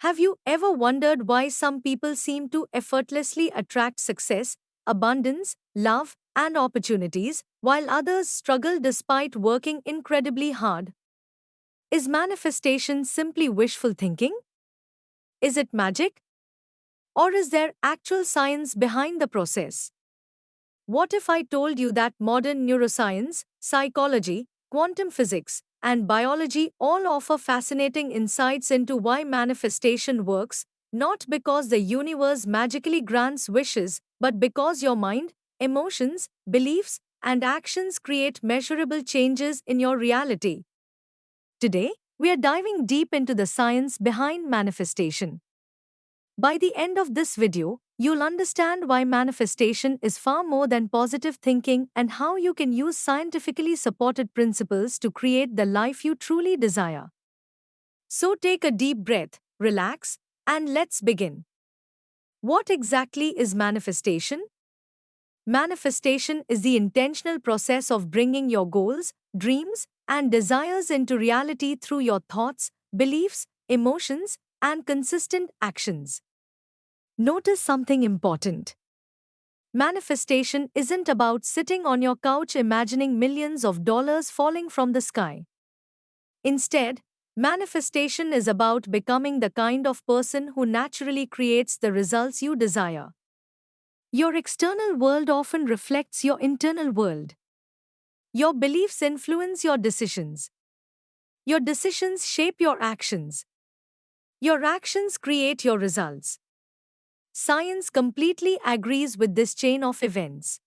Have you ever wondered why some people seem to effortlessly attract success, abundance, love, and opportunities, while others struggle despite working incredibly hard? Is manifestation simply wishful thinking? Is it magic? Or is there actual science behind the process? What if I told you that modern neuroscience, psychology, quantum physics, and biology all offer fascinating insights into why manifestation works, not because the universe magically grants wishes, but because your mind, emotions, beliefs, and actions create measurable changes in your reality? Today, we are diving deep into the science behind manifestation. By the end of this video, you'll understand why manifestation is far more than positive thinking and how you can use scientifically supported principles to create the life you truly desire. So take a deep breath, relax, and let's begin. What exactly is manifestation? Manifestation is the intentional process of bringing your goals, dreams, and desires into reality through your thoughts, beliefs, emotions, and consistent actions. Notice something important. Manifestation isn't about sitting on your couch imagining millions of dollars falling from the sky. Instead, manifestation is about becoming the kind of person who naturally creates the results you desire. Your external world often reflects your internal world. Your beliefs influence your decisions. Your decisions shape your actions. Your actions create your results. Science completely agrees with this chain of events.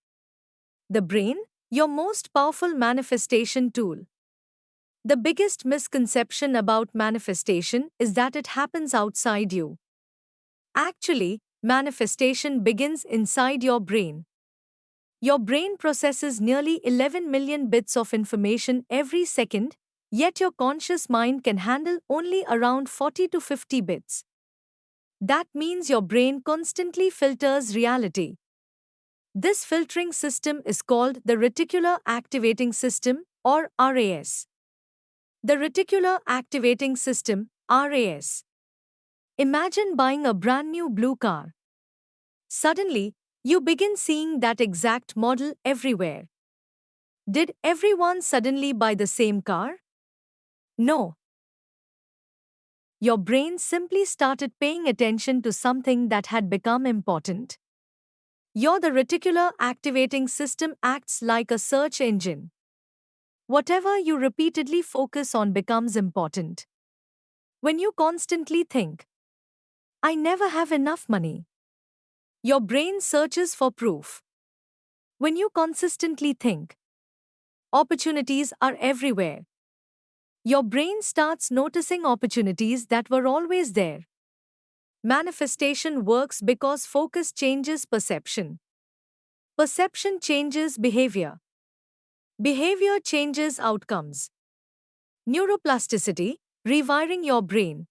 The brain, your most powerful manifestation tool. The biggest misconception about manifestation is that it happens outside you. Actually, manifestation begins inside your brain. Your brain processes nearly 11 million bits of information every second, yet your conscious mind can handle only around 40 to 50 bits. That means your brain constantly filters reality. This filtering system is called the reticular activating system, or RAS. The reticular activating system, RAS. Imagine buying a brand new blue car. Suddenly, you begin seeing that exact model everywhere. Did everyone suddenly buy the same car? No. Your brain simply started paying attention to something that had become important. The reticular activating system acts like a search engine. Whatever you repeatedly focus on becomes important. When you constantly think, I never have enough money, your brain searches for proof. When you consistently think, opportunities are everywhere, your brain starts noticing opportunities that were always there. Manifestation works because focus changes perception. Perception changes behavior. Behavior changes outcomes. Neuroplasticity, rewiring your brain.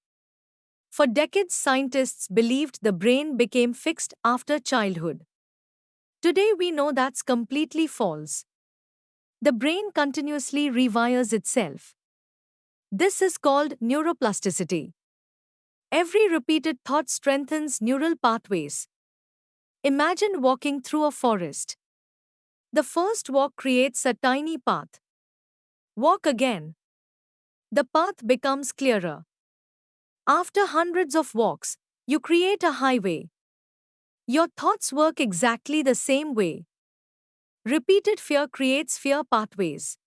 For decades, scientists believed the brain became fixed after childhood. Today, we know that's completely false. The brain continuously rewires itself. This is called neuroplasticity. Every repeated thought strengthens neural pathways. Imagine walking through a forest. The first walk creates a tiny path. Walk again. The path becomes clearer. After hundreds of walks, you create a highway. Your thoughts work exactly the same way. Repeated fear creates fear pathways.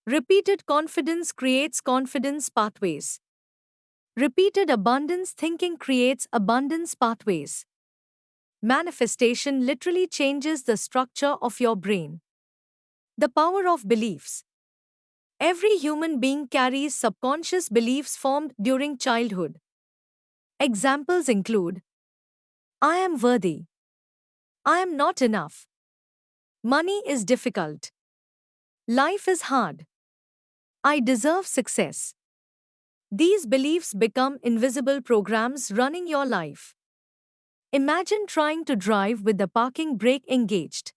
Repeated confidence creates confidence pathways. Repeated abundance thinking creates abundance pathways. Manifestation literally changes the structure of your brain. The power of beliefs. Every human being carries subconscious beliefs formed during childhood. Examples include I am worthy. I am not enough. Money is difficult. Life is hard. I deserve success. These beliefs become invisible programs running your life. Imagine trying to drive with the parking brake engaged.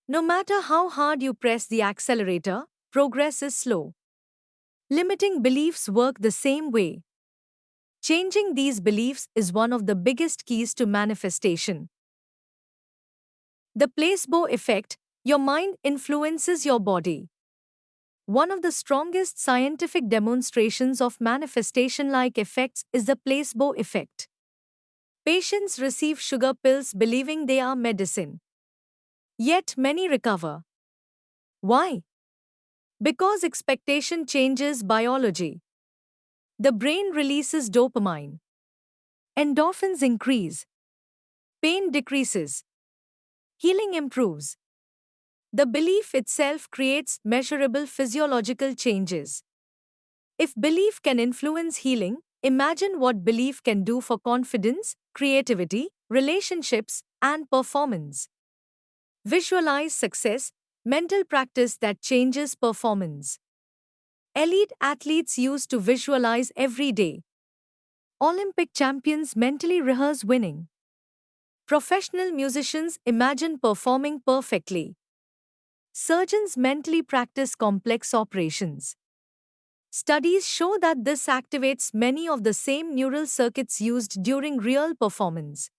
No matter how hard you press the accelerator, progress is slow. Limiting beliefs work the same way. Changing these beliefs is one of the biggest keys to manifestation. The placebo effect: your mind influences your body. One of the strongest scientific demonstrations of manifestation like effects is the placebo effect. Patients receive sugar pills believing they are medicine. Yet many recover. Why? Because expectation changes biology. The brain releases dopamine. Endorphins increase. Pain decreases. Healing improves. The belief itself creates measurable physiological changes. If belief can influence healing, imagine what belief can do for confidence, creativity, relationships, and performance. Visualize success, mental practice that changes performance. Elite athletes used to visualize every day. Olympic champions mentally rehearse winning. Professional musicians imagine performing perfectly. Surgeons mentally practice complex operations. Studies show that this activates many of the same neural circuits used during real performance.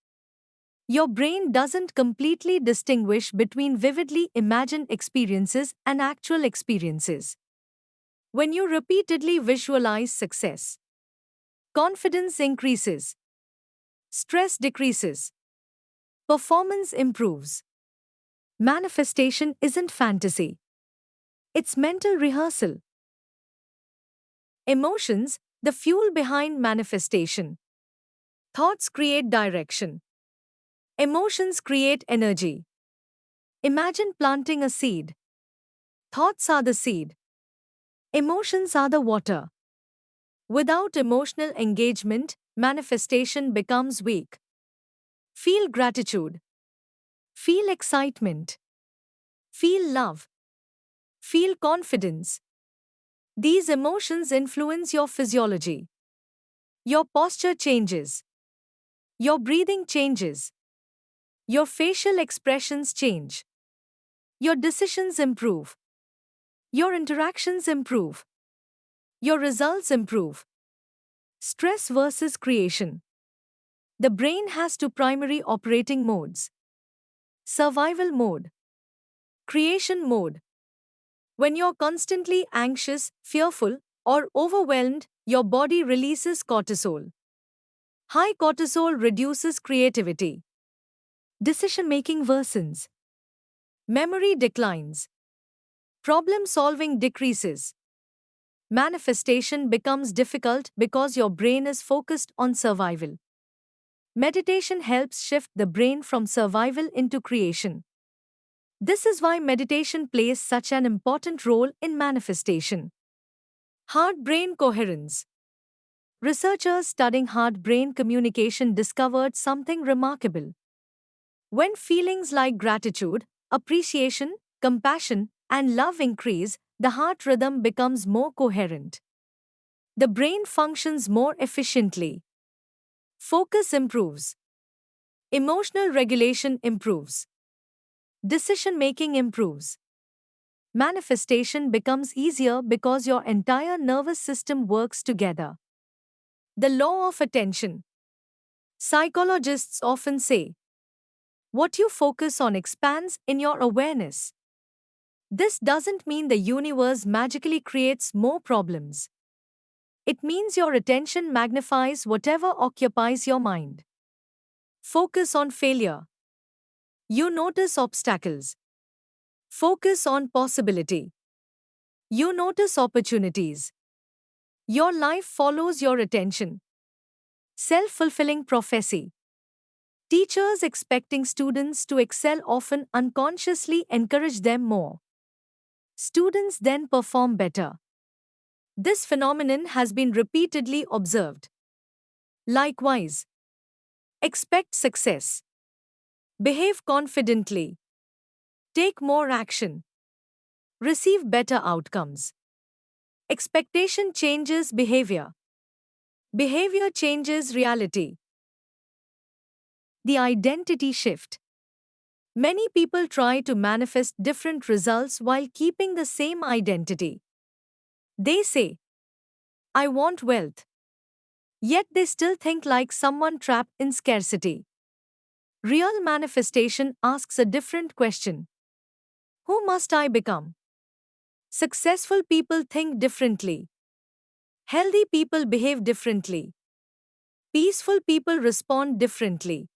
Your brain doesn't completely distinguish between vividly imagined experiences and actual experiences. When you repeatedly visualize success, confidence increases, stress decreases, performance improves. Manifestation isn't fantasy, it's mental rehearsal. Emotions, the fuel behind manifestation. Thoughts create direction. Emotions create energy. Imagine planting a seed. Thoughts are the seed. Emotions are the water. Without emotional engagement, manifestation becomes weak. Feel gratitude. Feel excitement. Feel love. Feel confidence. These emotions influence your physiology. Your posture changes. Your breathing changes. Your facial expressions change. Your decisions improve. Your interactions improve. Your results improve. Stress versus creation. The brain has two primary operating modes: survival mode, creation mode. When you're constantly anxious, fearful, or overwhelmed, your body releases cortisol. High cortisol reduces creativity. Decision making worsens. Memory declines. Problem solving decreases. Manifestation becomes difficult because your brain is focused on survival. Meditation helps shift the brain from survival into creation. This is why meditation plays such an important role in manifestation. Heart-brain coherence. Researchers studying heart-brain communication discovered something remarkable. When feelings like gratitude, appreciation, compassion, and love increase, the heart rhythm becomes more coherent. The brain functions more efficiently. Focus improves. Emotional regulation improves. Decision making improves. Manifestation becomes easier because your entire nervous system works together. The law of attention. Psychologists often say, what you focus on expands in your awareness. This doesn't mean the universe magically creates more problems. It means your attention magnifies whatever occupies your mind. Focus on failure. You notice obstacles. Focus on possibility. You notice opportunities. Your life follows your attention. Self-fulfilling prophecy. Teachers expecting students to excel often unconsciously encourage them more. Students then perform better. This phenomenon has been repeatedly observed. Likewise, expect success. Behave confidently. Take more action. Receive better outcomes. Expectation changes behavior. Behavior changes reality. The identity shift. Many people try to manifest different results while keeping the same identity. They say, I want wealth. Yet they still think like someone trapped in scarcity. Real manifestation asks a different question. Who must I become? Successful people think differently. Healthy people behave differently. Peaceful people respond differently.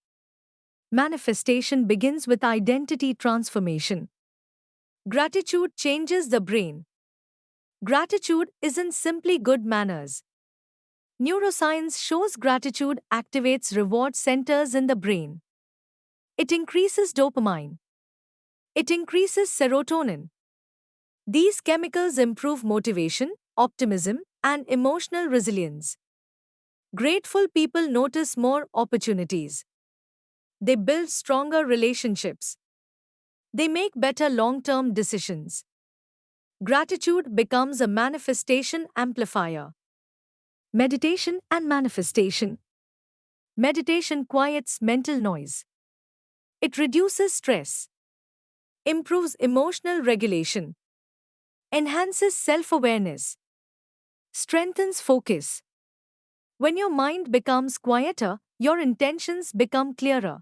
Manifestation begins with identity transformation. Gratitude changes the brain. Gratitude isn't simply good manners. Neuroscience shows gratitude activates reward centers in the brain. It increases dopamine. It increases serotonin. These chemicals improve motivation, optimism, and emotional resilience. Grateful people notice more opportunities. They build stronger relationships. They make better long term decisions. Gratitude becomes a manifestation amplifier. Meditation and manifestation. Meditation quiets mental noise. It reduces stress, improves emotional regulation, enhances self awareness, strengthens focus. When your mind becomes quieter, your intentions become clearer.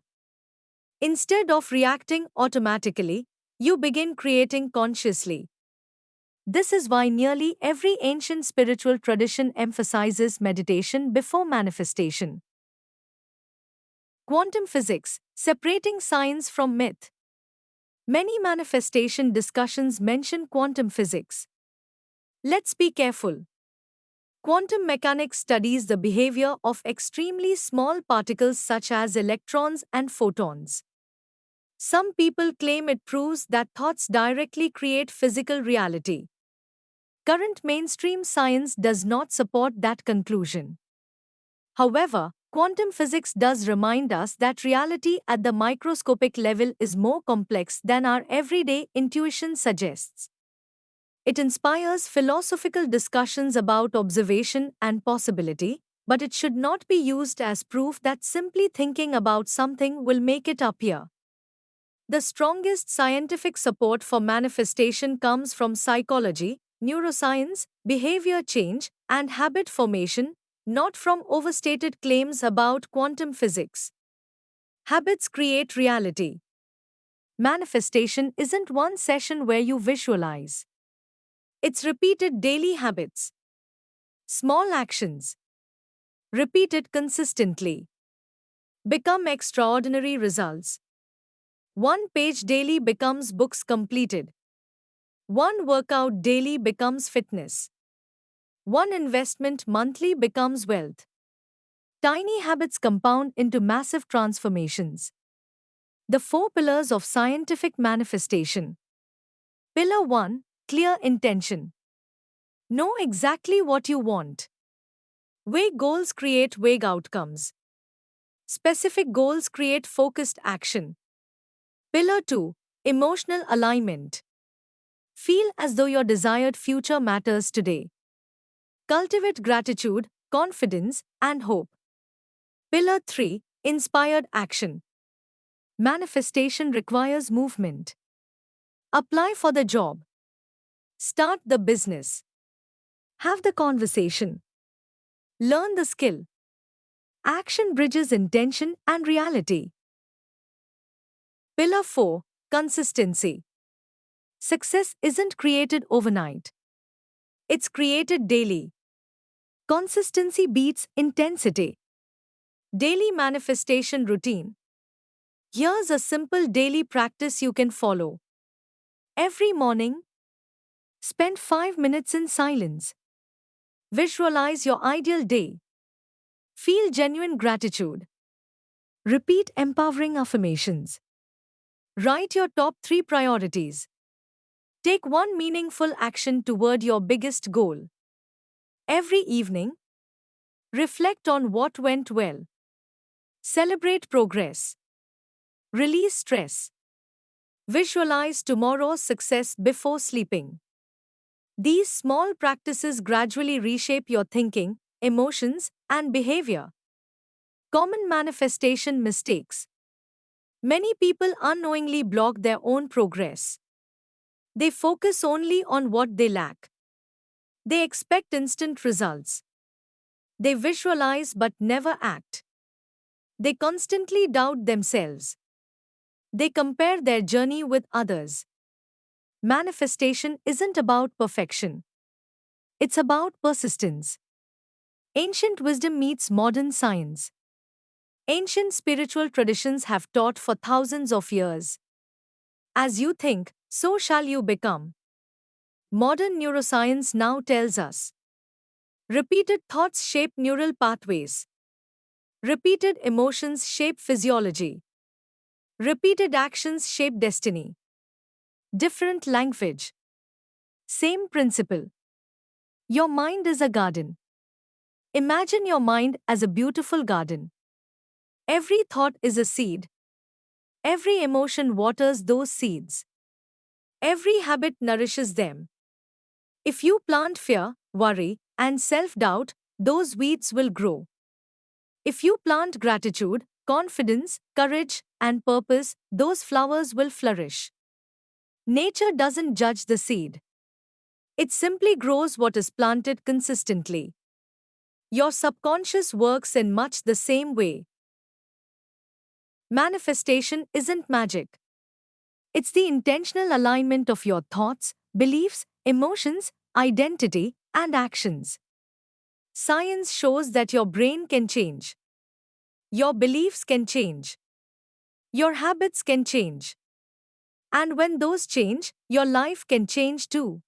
Instead of reacting automatically, you begin creating consciously. This is why nearly every ancient spiritual tradition emphasizes meditation before manifestation. Quantum physics, separating science from myth. Many manifestation discussions mention quantum physics. Let's be careful. Quantum mechanics studies the behavior of extremely small particles such as electrons and photons. Some people claim it proves that thoughts directly create physical reality. Current mainstream science does not support that conclusion. However, quantum physics does remind us that reality at the microscopic level is more complex than our everyday intuition suggests. It inspires philosophical discussions about observation and possibility, but it should not be used as proof that simply thinking about something will make it appear. The strongest scientific support for manifestation comes from psychology, neuroscience, behavior change, and habit formation, not from overstated claims about quantum physics. Habits create reality. Manifestation isn't one session where you visualize. It's repeated daily habits, small actions, repeated consistently, become extraordinary results. One page daily becomes books completed. One workout daily becomes fitness. One investment monthly becomes wealth. Tiny habits compound into massive transformations. The four pillars of scientific manifestation. Pillar 1, clear intention. Know exactly what you want. Vague goals create vague outcomes. Specific goals create focused action. Pillar 2, emotional alignment. Feel as though your desired future matters today. Cultivate gratitude, confidence, and hope. Pillar 3, inspired action. Manifestation requires movement. Apply for the job. Start the business. Have the conversation. Learn the skill. Action bridges intention and reality. Pillar 4, consistency. Success isn't created overnight. It's created daily. Consistency beats intensity. Daily manifestation routine. Here's a simple daily practice you can follow. Every morning, spend 5 minutes in silence. Visualize your ideal day. Feel genuine gratitude. Repeat empowering affirmations. Write your top 3 priorities. Take one meaningful action toward your biggest goal. Every evening, reflect on what went well. Celebrate progress. Release stress. Visualize tomorrow's success before sleeping. These small practices gradually reshape your thinking, emotions, and behavior. Common manifestation mistakes. Many people unknowingly block their own progress. They focus only on what they lack. They expect instant results. They visualize but never act. They constantly doubt themselves. They compare their journey with others. Manifestation isn't about perfection. It's about persistence. Ancient wisdom meets modern science. Ancient spiritual traditions have taught for thousands of years. As you think, so shall you become. Modern neuroscience now tells us. Repeated thoughts shape neural pathways. Repeated emotions shape physiology. Repeated actions shape destiny. Different language. Same principle. Your mind is a garden. Imagine your mind as a beautiful garden. Every thought is a seed. Every emotion waters those seeds. Every habit nourishes them. If you plant fear, worry, and self doubt, those weeds will grow. If you plant gratitude, confidence, courage, and purpose, those flowers will flourish. Nature doesn't judge the seed. It simply grows what is planted consistently. Your subconscious works in much the same way. Manifestation isn't magic. It's the intentional alignment of your thoughts, beliefs, emotions, identity, and actions. Science shows that your brain can change. Your beliefs can change. Your habits can change. And when those change, your life can change too.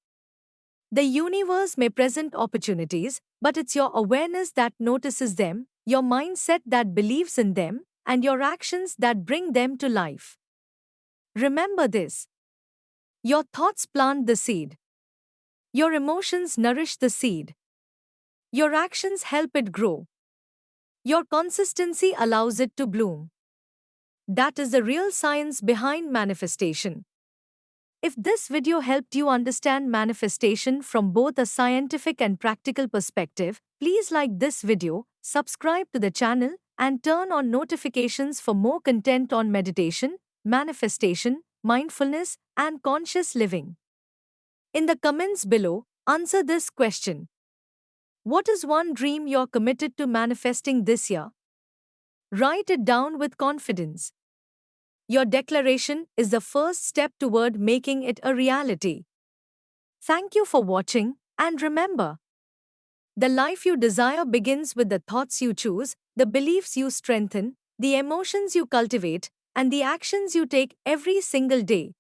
The universe may present opportunities, but it's your awareness that notices them, your mindset that believes in them, and your actions that bring them to life. Remember this. Your thoughts plant the seed. Your emotions nourish the seed. Your actions help it grow. Your consistency allows it to bloom. That is the real science behind manifestation. If this video helped you understand manifestation from both a scientific and practical perspective, please like this video, subscribe to the channel, and turn on notifications for more content on meditation, manifestation, mindfulness, and conscious living. In the comments below, answer this question. What is one dream you're committed to manifesting this year? Write it down with confidence. Your declaration is the first step toward making it a reality. Thank you for watching, and remember, the life you desire begins with the thoughts you choose, the beliefs you strengthen, the emotions you cultivate, and the actions you take every single day.